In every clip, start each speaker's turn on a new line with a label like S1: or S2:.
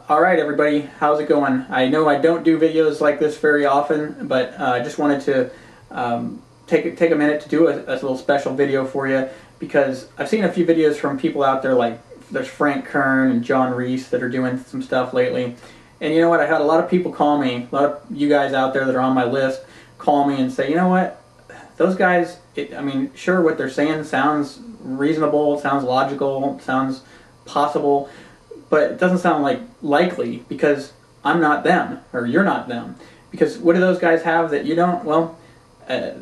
S1: Alright everybody, how's it going? I know I don't do videos like this very often, but I just wanted to take a minute to do a little special video for you, because I've seen a few videos from people out there, like there's Frank Kern and John Reese that are doing some stuff lately. And you know what, I had a lot of people call me, a lot of you guys out there that are on my list call me and say, you know what, those guys, I mean, sure, what they're saying sounds reasonable, sounds logical, sounds possible, but it doesn't sound like likely, because I'm not them, or you're not them. Because what do those guys have that you don't? Well, a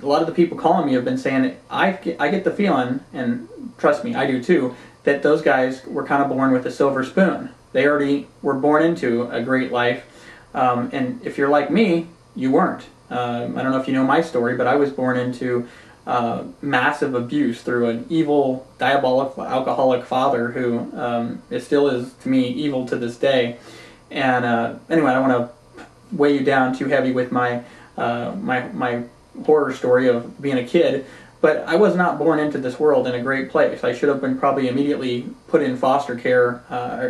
S1: lot of the people calling me have been saying, I get the feeling, and trust me, I do too, that those guys were kind of born with a silver spoon. They already were born into a great life, and if you're like me, you weren't. I don't know if you know my story, but I was born into massive abuse through an evil, diabolical, alcoholic father who it still is, to me, evil to this day. And anyway, I don't want to weigh you down too heavy with my my horror story of being a kid, but I was not born into this world in a great place. I should have been probably immediately put in foster care.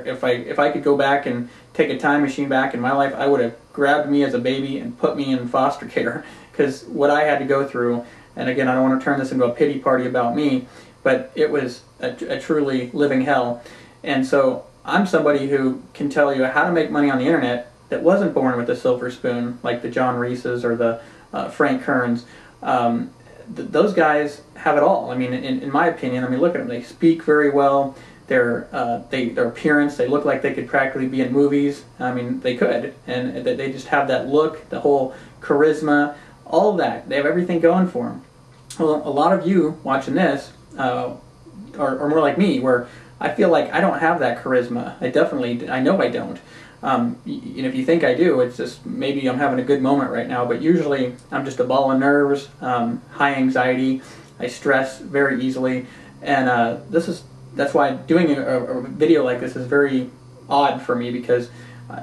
S1: If I could go back and take a time machine back in my life, I would have grabbed me as a baby and put me in foster care, because what I had to go through. And again, I don't want to turn this into a pity party about me, but it was a truly living hell. And so I'm somebody who can tell you how to make money on the internet that wasn't born with a silver spoon, like the John Reeses or the Frank Kerns. Those guys have it all. I mean, in my opinion, I mean, look at them. They speak very well. Their appearance, they look like they could practically be in movies. I mean, they could. And they just have that look, the whole charisma, all of that. They have everything going for them. Well, a lot of you watching this are more like me, where I feel like I don't have that charisma. I know I don't. If you think I do, it's just maybe I'm having a good moment right now, but usually I'm just a ball of nerves, high anxiety, I stress very easily, and that's why doing a video like this is very odd for me, because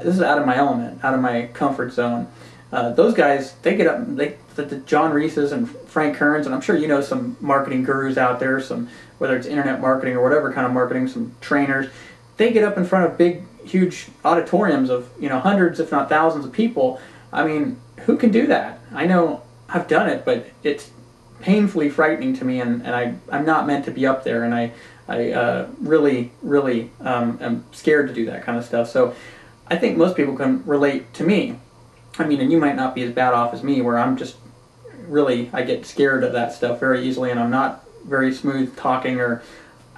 S1: this is out of my element, out of my comfort zone. Those guys, they get up, the John Reeses and Frank Kerns, and I'm sure you know some marketing gurus out there, whether it's internet marketing or whatever kind of marketing, some trainers, they get up in front of big, huge auditoriums of, hundreds, if not thousands of people. I mean, who can do that? I know I've done it, but it's painfully frightening to me, and I'm not meant to be up there, and I really, really am scared to do that kind of stuff. So I think most people can relate to me. I mean, and you might not be as bad off as me, where I'm just really, I get scared of that stuff very easily, and I'm not very smooth talking, or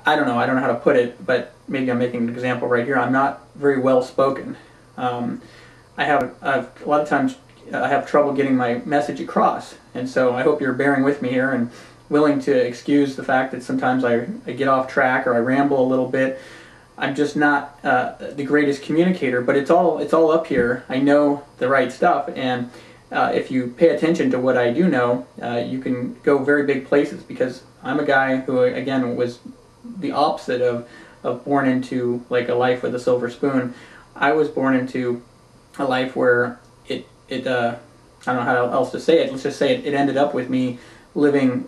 S1: I don't know how to put it, but maybe I'm making an example right here. I'm not very well spoken. A lot of times I have trouble getting my message across, and so I hope you're bearing with me here and willing to excuse the fact that sometimes I get off track or I ramble a little bit. I'm just not the greatest communicator, but it's all up here. I know the right stuff, and if you pay attention to what I do know, you can go very big places, because I'm a guy who, again, was the opposite of born into like a life with a silver spoon. I was born into a life where I don't know how else to say it. Let's just say it ended up with me living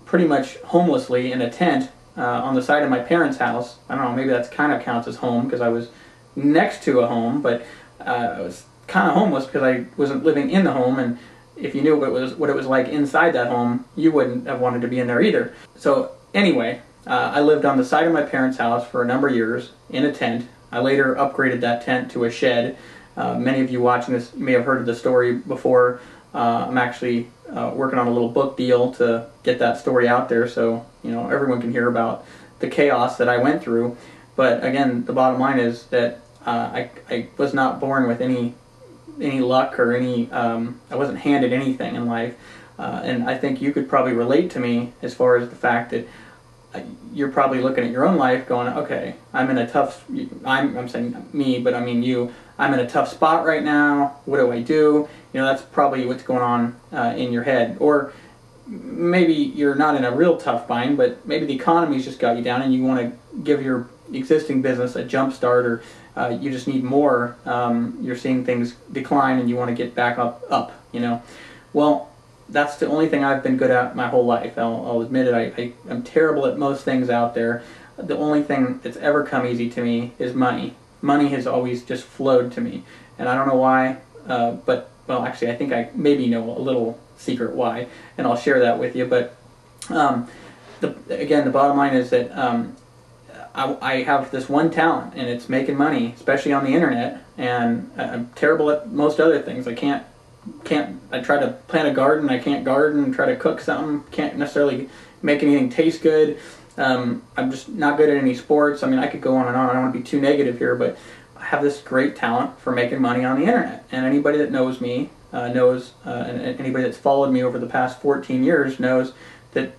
S1: pretty much homelessly in a tent on the side of my parents' house. I don't know, maybe that kind of counts as home, because I was next to a home, but I was kind of homeless because I wasn't living in the home, and if you knew what it was like inside that home, you wouldn't have wanted to be in there either. So anyway, I lived on the side of my parents' house for a number of years in a tent. I later upgraded that tent to a shed. Many of you watching this, you may have heard of the story before. I'm actually working on a little book deal to get that story out there, so everyone can hear about the chaos that I went through. But again, the bottom line is that I was not born with any luck or I wasn't handed anything in life, and I think you could probably relate to me as far as the fact that you're probably looking at your own life going, okay, I'm in a tough, I'm saying me, but I mean you, I'm in a tough spot right now, what do I do? That's probably what's going on in your head. Or maybe you're not in a real tough bind, but maybe the economy's just got you down and you want to give your existing business a jump start, or you just need more, you're seeing things decline and you want to get back up. Well, that's the only thing I've been good at my whole life. I'll admit it. I'm terrible at most things out there. The only thing that's ever come easy to me is money. money has always just flowed to me, and I don't know why, but well, actually, I think I maybe know a little secret why, and I'll share that with you. But again, the bottom line is that I have this one talent, and it's making money, especially on the internet. And I'm terrible at most other things. I can't. I try to plant a garden, I can't garden. Try to cook something, can't necessarily make anything taste good. I'm just not good at any sports. I mean, I could go on and on. I don't want to be too negative here, but I have this great talent for making money on the internet. And anybody that knows me knows, and anybody that's followed me over the past 14 years knows that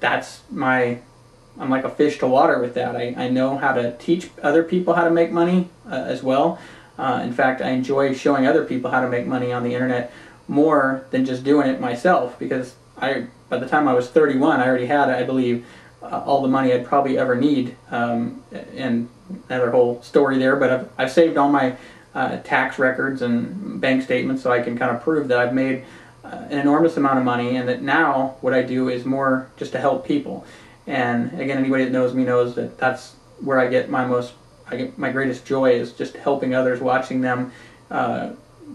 S1: I'm like a fish to water with that. I know how to teach other people how to make money as well. In fact, I enjoy showing other people how to make money on the internet more than just doing it myself, because by the time I was 31, I already had, I believe, all the money I'd probably ever need, and another whole story there, but I've saved all my tax records and bank statements so I can kind of prove that I've made an enormous amount of money, and that now what I do is more just to help people. And again, anybody that knows me knows that that's where I get my greatest joy, is just helping others, watching them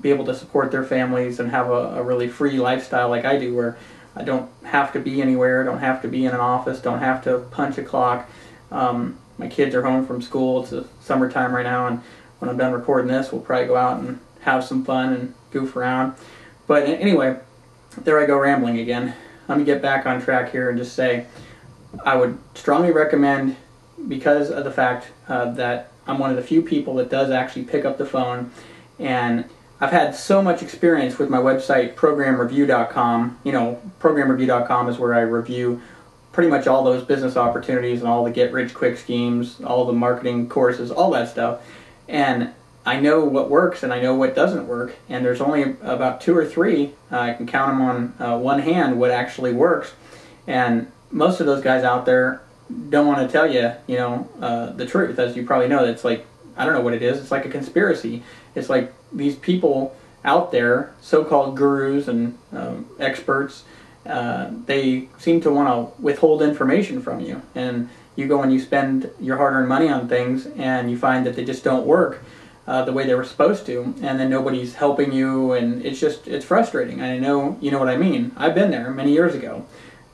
S1: be able to support their families and have a really free lifestyle like I do, where I don't have to be anywhere, don't have to be in an office, don't have to punch a clock. My kids are home from school. It's summertime right now, and when I'm done recording this, we'll probably go out and have some fun and goof around. But anyway, there I go rambling again. Let me get back on track here and just say I would strongly recommend, because of the fact that I'm one of the few people that does actually pick up the phone, and I've had so much experience with my website, programreview.com. You know, programreview.com is where I review pretty much all those business opportunities and all the get-rich-quick schemes, all the marketing courses, all that stuff. And I know what works and I know what doesn't work, and there's only about 2 or 3, I can count them on one hand, what actually works. And most of those guys out there don't want to tell you, the truth. As you probably know, it's like, I don't know what it is, it's like a conspiracy. It's like these people out there, so-called gurus and experts, they seem to want to withhold information from you. And you go and you spend your hard-earned money on things, and you find that they just don't work the way they were supposed to, and then nobody's helping you, and it's frustrating. I know you know what I mean. I've been there many years ago.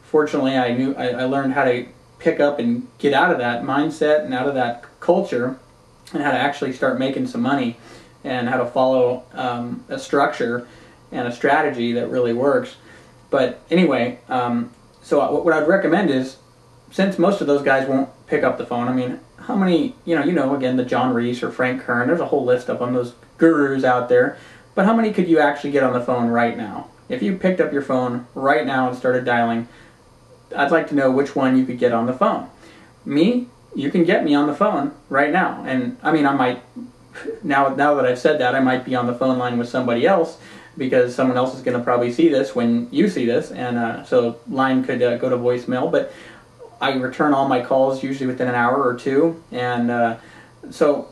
S1: Fortunately, I learned how to pick up and get out of that mindset and out of that culture, and how to actually start making some money, and how to follow a structure and a strategy that really works. But anyway, so what I'd recommend is, since most of those guys won't pick up the phone, I mean, how many, again, the John Reese or Frank Kern, there's a whole list of them, those gurus out there, but how many could you actually get on the phone right now? If you picked up your phone right now and started dialing, I'd like to know which one you could get on the phone. Me, you can get me on the phone right now. And I mean, I might, now that I've said that, I might be on the phone line with somebody else, because someone else is going to probably see this when you see this, and so line could go to voicemail. But I return all my calls usually within an hour or two, and so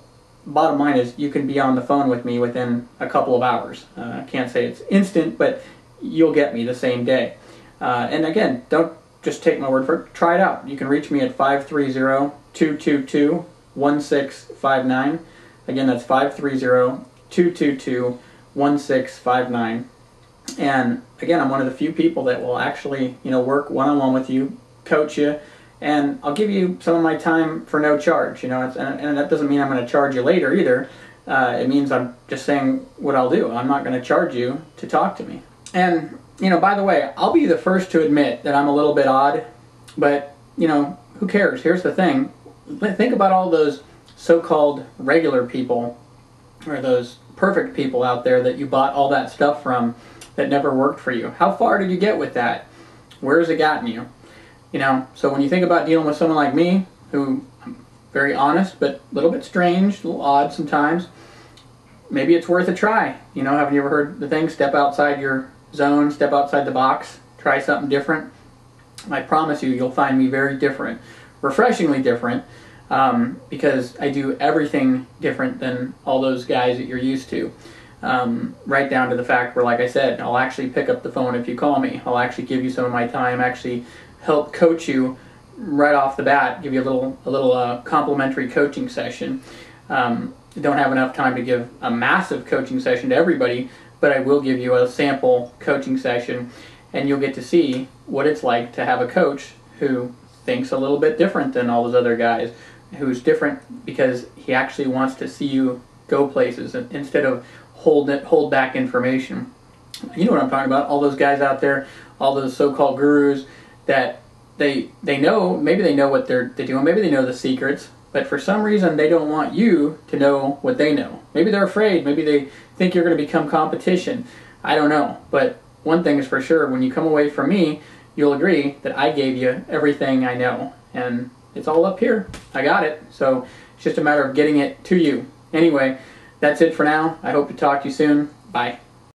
S1: bottom line is you can be on the phone with me within a couple of hours. I can't say it's instant, but you'll get me the same day. And again, don't just take my word for it. Try it out. You can reach me at 530-222-1659. Again, that's 530-222-1659. And again, I'm one of the few people that will actually, work one-on-one with you, coach you, and I'll give you some of my time for no charge. And that doesn't mean I'm going to charge you later either. It means I'm just saying what I'll do. I'm not going to charge you to talk to me. And by the way, I'll be the first to admit that I'm a little bit odd, but, who cares? Here's the thing. Think about all those so-called regular people, or those perfect people out there that you bought all that stuff from that never worked for you. How far did you get with that? Where has it gotten you? So when you think about dealing with someone like me, who I'm very honest, but a little bit strange, a little odd sometimes, maybe it's worth a try. Haven't you ever heard the thing, step outside your zone, step outside the box, try something different? I promise you, you'll find me very different, refreshingly different, because I do everything different than all those guys that you're used to. Right down to the fact where, like I said, I'll actually pick up the phone if you call me. I'll actually give you some of my time, actually help coach you right off the bat, give you a little complimentary coaching session. don't have enough time to give a massive coaching session to everybody, but I will give you a sample coaching session, and you'll get to see what it's like to have a coach who thinks a little bit different than all those other guys, who's different because he actually wants to see you go places instead of hold back information. You know what I'm talking about, all those guys out there, all those so-called gurus that they know, maybe they know what they're doing, maybe they know the secrets, but for some reason they don't want you to know what they know. Maybe they're afraid, maybe they think you're going to become competition. I don't know, but one thing is for sure, when you come away from me, you'll agree that I gave you everything I know, and it's all up here. I got it, so it's just a matter of getting it to you. Anyway, that's it for now. I hope to talk to you soon. Bye.